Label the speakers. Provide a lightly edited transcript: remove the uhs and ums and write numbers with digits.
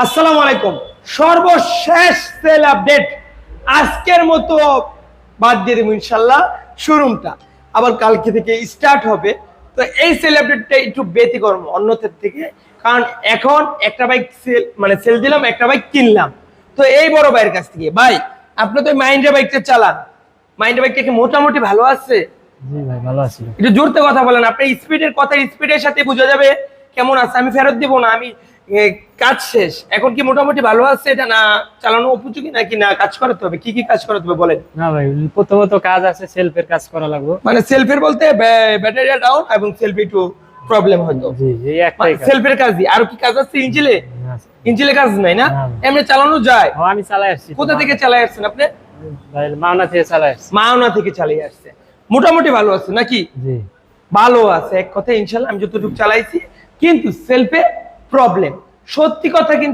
Speaker 1: আসসালামু আলাইকুম। সর্বশেষ সেল আপডেট আজকের মতো বাদ দিয়ে দেবো ইনশাল্লাহ। শোরুমটা আবার কালকে থেকে স্টার্ট হবে। তো এই সেল আপডেটটা একটু ব্যতিক্রম অন্যদের থেকে, কারণ এখন একটা বাইক সেল দিলাম, একটা বাইক কিনলাম। তো এই বড় ভাইয়ের কাছ থেকে, ভাই আপনি তো মাইন্ডের বাইকটা চালান, মাইন্ডের বাইকটা কি মোটামুটি ভালো আছে?
Speaker 2: জি ভাই, ভালো আছি।
Speaker 1: একটু জোরতে কথা বলেন, আপনার স্পিডের কথা স্পিডের সাথে বোঝা যাবে কেমন আছে। আমি ফেরত দিব না, আমি কাজ শেষ। এখন কি মোটামুটি ভালো আছে এটা, না চালানো উপযোগী নাকি না কাজ করাতে হবে? কি কি কাজ করাতে হবে বলেন?
Speaker 2: না ভাই, প্রথমত কাজ আছে, সেলফের কাজ করা লাগবে।
Speaker 1: মানে সেলফের বলতে ব্যাটারি ডাউন এবং সেলফি একটু প্রবলেম হয়তো।
Speaker 2: জি, এই একটাই কাজ।
Speaker 1: সেলফের কাজ দিয়ে আর কি কাজ আছে? ইঞ্জিলে কাজ নাই না?
Speaker 2: না।
Speaker 1: এমনি চালানো যায়?
Speaker 2: ও, আমি চালাই আসছি।
Speaker 1: কোথা থেকে চালাই আসছেন আপনি?
Speaker 2: ভাই, মাওনা থেকে চালাই আসছি।
Speaker 1: মাওনা থেকে চালিয়ে আসছে। মোটামুটি ভালো আছে নাকি?
Speaker 2: জি।
Speaker 1: ভালো আছে এক কথা ইনশাল্লাহ। আমি যতটুকু চালাইছি, কিন্তু সেলফে প্রবলেম, সত্যি কথা। কিন্তু